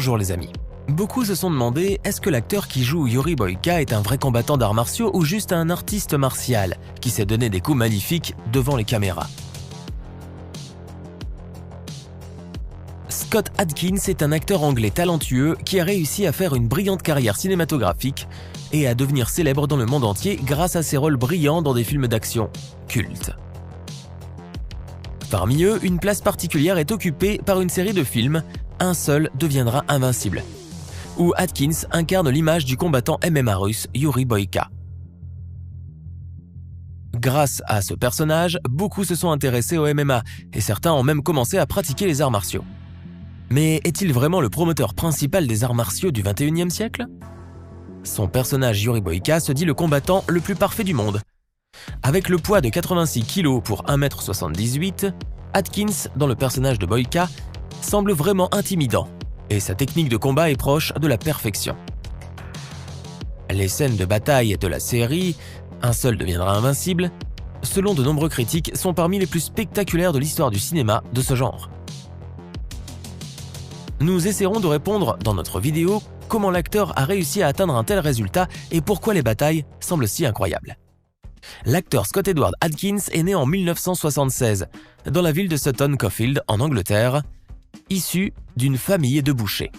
Bonjour les amis. Beaucoup se sont demandé, est-ce que l'acteur qui joue Yuri Boyka est un vrai combattant d'arts martiaux ou juste un artiste martial qui s'est donné des coups magnifiques devant les caméras? Scott Adkins est un acteur anglais talentueux qui a réussi à faire une brillante carrière cinématographique et à devenir célèbre dans le monde entier grâce à ses rôles brillants dans des films d'action cultes. Parmi eux, une place particulière est occupée par une série de films « Un seul deviendra invincible », où Adkins incarne l'image du combattant MMA russe Yuri Boyka. Grâce à ce personnage, beaucoup se sont intéressés au MMA et certains ont même commencé à pratiquer les arts martiaux. Mais est-il vraiment le promoteur principal des arts martiaux du XXIe siècle? Son personnage Yuri Boyka se dit le combattant le plus parfait du monde. Avec le poids de 86 kg pour 1,78 m, Adkins, dans le personnage de Boyka, semble vraiment intimidant et sa technique de combat est proche de la perfection. Les scènes de bataille de la série « Un seul deviendra invincible », selon de nombreux critiques, sont parmi les plus spectaculaires de l'histoire du cinéma de ce genre. Nous essaierons de répondre dans notre vidéo comment l'acteur a réussi à atteindre un tel résultat et pourquoi les batailles semblent si incroyables. L'acteur Scott Edward Adkins est né en 1976 dans la ville de Sutton-Coldfield en Angleterre, issu d'une famille de bouchers.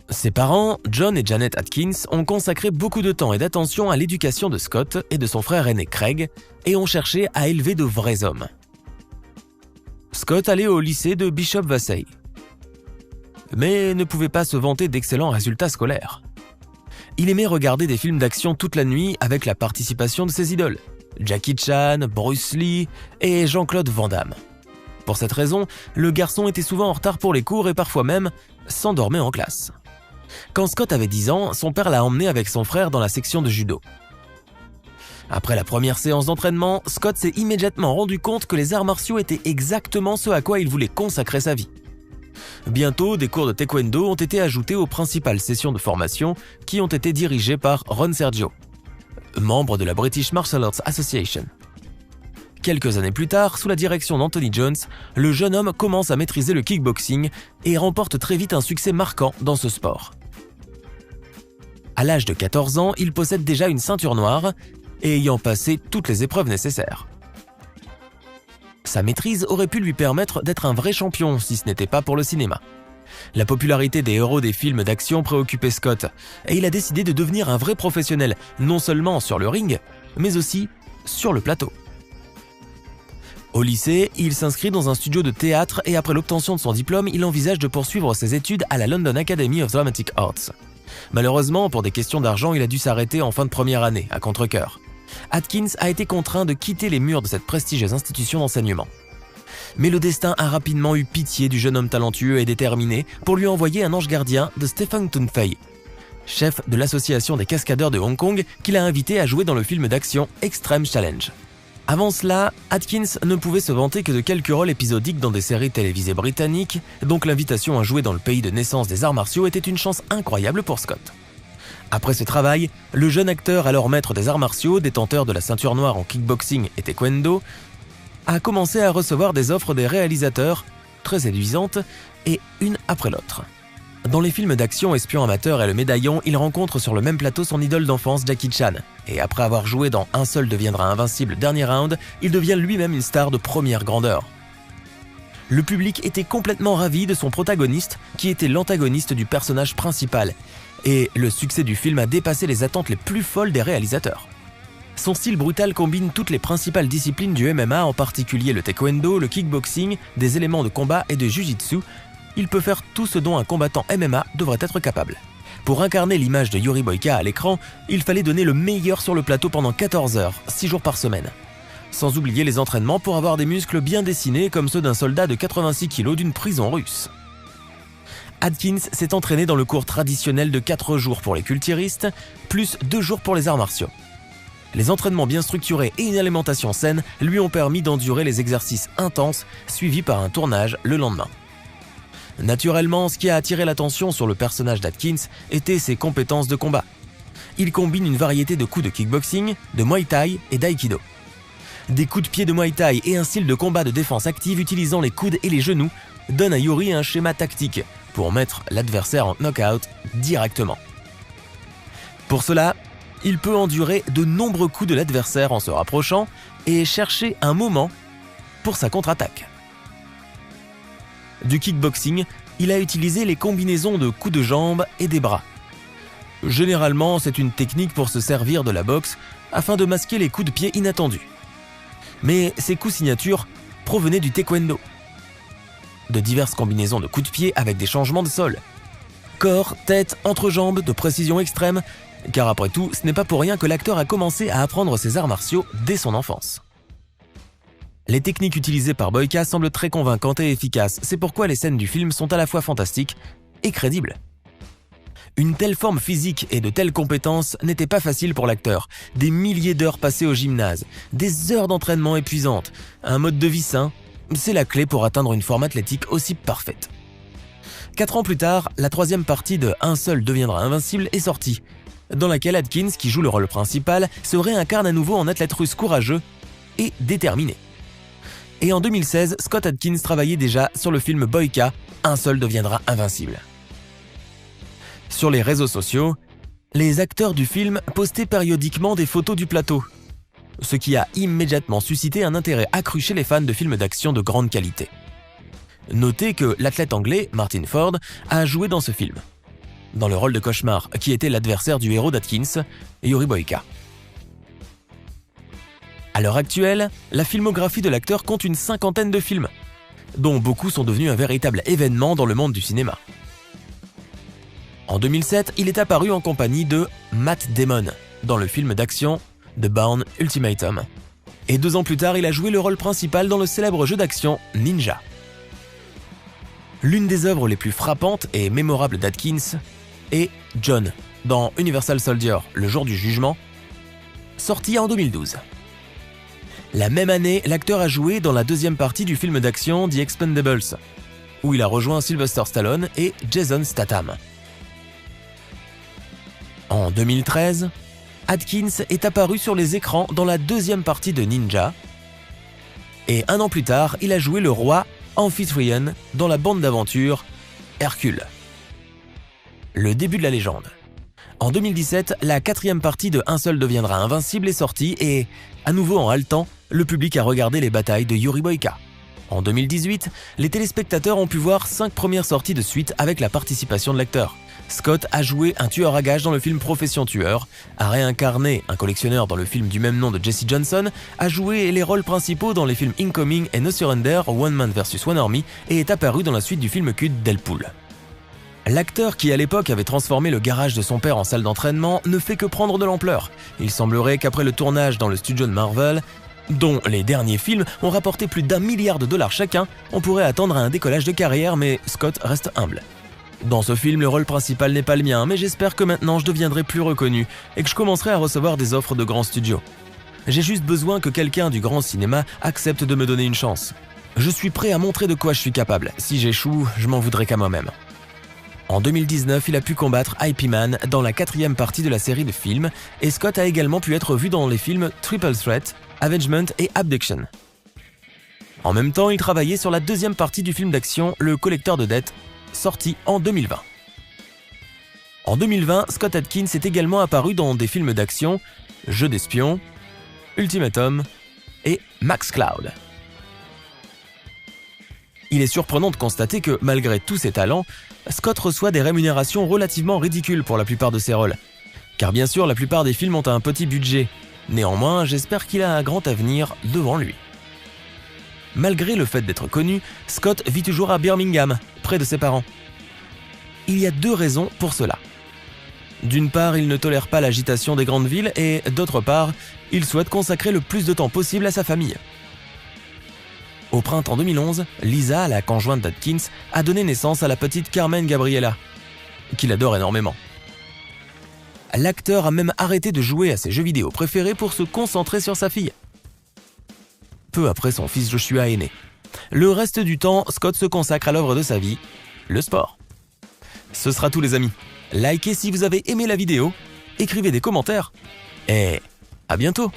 Ses parents, John et Janet Adkins, ont consacré beaucoup de temps et d'attention à l'éducation de Scott et de son frère aîné Craig et ont cherché à élever de vrais hommes. Scott allait au lycée de Bishop Vasey, mais ne pouvait pas se vanter d'excellents résultats scolaires. Il aimait regarder des films d'action toute la nuit avec la participation de ses idoles, Jackie Chan, Bruce Lee et Jean-Claude Van Damme. Pour cette raison, le garçon était souvent en retard pour les cours et parfois même s'endormait en classe. Quand Scott avait 10 ans, son père l'a emmené avec son frère dans la section de judo. Après la première séance d'entraînement, Scott s'est immédiatement rendu compte que les arts martiaux étaient exactement ce à quoi il voulait consacrer sa vie. Bientôt, des cours de taekwondo ont été ajoutés aux principales sessions de formation qui ont été dirigées par Ron Sergio, membre de la British Martial Arts Association. Quelques années plus tard, sous la direction d'Anthony Jones, le jeune homme commence à maîtriser le kickboxing et remporte très vite un succès marquant dans ce sport. À l'âge de 14 ans, il possède déjà une ceinture noire et ayant passé toutes les épreuves nécessaires. Sa maîtrise aurait pu lui permettre d'être un vrai champion si ce n'était pas pour le cinéma. La popularité des héros des films d'action préoccupait Scott et il a décidé de devenir un vrai professionnel, non seulement sur le ring, mais aussi sur le plateau. Au lycée, il s'inscrit dans un studio de théâtre et après l'obtention de son diplôme, il envisage de poursuivre ses études à la London Academy of Dramatic Arts. Malheureusement, pour des questions d'argent, il a dû s'arrêter en fin de première année, à contre-cœur. Atkins a été contraint de quitter les murs de cette prestigieuse institution d'enseignement. Mais le destin a rapidement eu pitié du jeune homme talentueux et déterminé pour lui envoyer un ange gardien de Stephen Tunfei, chef de l'association des cascadeurs de Hong Kong, qu'il a invité à jouer dans le film d'action Extreme Challenge. Avant cela, Atkins ne pouvait se vanter que de quelques rôles épisodiques dans des séries télévisées britanniques, donc l'invitation à jouer dans le pays de naissance des arts martiaux était une chance incroyable pour Scott. Après ce travail, le jeune acteur, alors maître des arts martiaux, détenteur de la ceinture noire en kickboxing et taekwondo, a commencé à recevoir des offres des réalisateurs, très séduisantes, et une après l'autre. Dans les films d'action Espion amateur et Le Médaillon, il rencontre sur le même plateau son idole d'enfance Jackie Chan, et après avoir joué dans Un seul deviendra invincible dernier round, il devient lui-même une star de première grandeur. Le public était complètement ravi de son protagoniste, qui était l'antagoniste du personnage principal, et le succès du film a dépassé les attentes les plus folles des réalisateurs. Son style brutal combine toutes les principales disciplines du MMA, en particulier le taekwondo, le kickboxing, des éléments de combat et de jiu-jitsu. Il peut faire tout ce dont un combattant MMA devrait être capable. Pour incarner l'image de Yuri Boyka à l'écran, il fallait donner le meilleur sur le plateau pendant 14 heures, 6 jours par semaine. Sans oublier les entraînements pour avoir des muscles bien dessinés comme ceux d'un soldat de 86 kg d'une prison russe. Adkins s'est entraîné dans le cours traditionnel de 4 jours pour les culturistes, plus 2 jours pour les arts martiaux. Les entraînements bien structurés et une alimentation saine lui ont permis d'endurer les exercices intenses suivis par un tournage le lendemain. Naturellement, ce qui a attiré l'attention sur le personnage d'Adkins était ses compétences de combat. Il combine une variété de coups de kickboxing, de muay thai et d'aïkido. Des coups de pied de muay thai et un style de combat de défense active utilisant les coudes et les genoux donne à Yuri un schéma tactique pour mettre l'adversaire en knock-out directement. Pour cela, il peut endurer de nombreux coups de l'adversaire en se rapprochant et chercher un moment pour sa contre-attaque. Du kickboxing, il a utilisé les combinaisons de coups de jambes et des bras. Généralement, c'est une technique pour se servir de la boxe afin de masquer les coups de pied inattendus. Mais ces coups signatures provenaient du taekwondo. De diverses combinaisons de coups de pied avec des changements de sol. Corps, tête, entrejambe, de précision extrême, car après tout, ce n'est pas pour rien que l'acteur a commencé à apprendre ces arts martiaux dès son enfance. Les techniques utilisées par Boyka semblent très convaincantes et efficaces, c'est pourquoi les scènes du film sont à la fois fantastiques et crédibles. Une telle forme physique et de telles compétences n'étaient pas faciles pour l'acteur. Des milliers d'heures passées au gymnase, des heures d'entraînement épuisantes, un mode de vie sain, c'est la clé pour atteindre une forme athlétique aussi parfaite. 4 ans plus tard, la 3e partie de Un seul deviendra invincible est sortie, dans laquelle Atkins, qui joue le rôle principal, se réincarne à nouveau en athlète russe courageux et déterminé. Et en 2016, Scott Adkins travaillait déjà sur le film Boyka, Un seul deviendra invincible. Sur les réseaux sociaux, les acteurs du film postaient périodiquement des photos du plateau, ce qui a immédiatement suscité un intérêt accru chez les fans de films d'action de grande qualité. Notez que l'athlète anglais, Martin Ford, a joué dans ce film, dans le rôle de Cauchemar, qui était l'adversaire du héros d'Atkins, Yuri Boyka. À l'heure actuelle, la filmographie de l'acteur compte une 50aine de films, dont beaucoup sont devenus un véritable événement dans le monde du cinéma. En 2007, il est apparu en compagnie de Matt Damon dans le film d'action The Bourne Ultimatum. Et 2 ans plus tard, il a joué le rôle principal dans le célèbre jeu d'action Ninja. L'une des œuvres les plus frappantes et mémorables d'Atkins est John dans Universal Soldier, le jour du jugement, sorti en 2012. La même année, l'acteur a joué dans la 2e partie du film d'action The Expendables, où il a rejoint Sylvester Stallone et Jason Statham. En 2013, Atkins est apparu sur les écrans dans la 2e partie de Ninja, et 1 an plus tard, il a joué le roi Amphitryon dans la bande d'aventure Hercule. Le début de la légende. En 2017, la 4e partie de Un seul deviendra invincible est sortie et, à nouveau en haletant, le public a regardé les batailles de Yuri Boyka. En 2018, les téléspectateurs ont pu voir 5 premières sorties de suite avec la participation de l'acteur. Scott a joué un tueur à gages dans le film Profession tueur, a réincarné un collectionneur dans le film du même nom de Jesse Johnson, a joué les rôles principaux dans les films Incoming et No Surrender, One Man vs One Army et est apparu dans la suite du film culte Deadpool. L'acteur qui à l'époque avait transformé le garage de son père en salle d'entraînement ne fait que prendre de l'ampleur. Il semblerait qu'après le tournage dans le studio de Marvel, dont les derniers films ont rapporté plus d'1 milliard de dollars chacun, on pourrait attendre un décollage de carrière, mais Scott reste humble. Dans ce film, le rôle principal n'est pas le mien, mais j'espère que maintenant je deviendrai plus reconnu et que je commencerai à recevoir des offres de grands studios. J'ai juste besoin que quelqu'un du grand cinéma accepte de me donner une chance. Je suis prêt à montrer de quoi je suis capable. Si j'échoue, je m'en voudrais qu'à moi-même. En 2019, il a pu combattre IP Man dans la 4e partie de la série de films, et Scott a également pu être vu dans les films Triple Threat, Avengement et Abduction. En même temps, il travaillait sur la 2e partie du film d'action Le Collecteur de dettes, sorti en 2020. En 2020, Scott Adkins est également apparu dans des films d'action Jeu d'espion, Ultimatum et Max Cloud. Il est surprenant de constater que, malgré tous ses talents, Scott reçoit des rémunérations relativement ridicules pour la plupart de ses rôles. Car bien sûr, la plupart des films ont un petit budget. Néanmoins, j'espère qu'il a un grand avenir devant lui. Malgré le fait d'être connu, Scott vit toujours à Birmingham, près de ses parents. Il y a 2 raisons pour cela. D'une part, il ne tolère pas l'agitation des grandes villes et, d'autre part, il souhaite consacrer le plus de temps possible à sa famille. Au printemps 2011, Lisa, la conjointe d'Adkins, a donné naissance à la petite Carmen Gabriela, qu'il adore énormément. L'acteur a même arrêté de jouer à ses jeux vidéo préférés pour se concentrer sur sa fille. Peu après, son fils Joshua est né. Le reste du temps, Scott se consacre à l'œuvre de sa vie, le sport. Ce sera tout les amis. Likez si vous avez aimé la vidéo, écrivez des commentaires et à bientôt.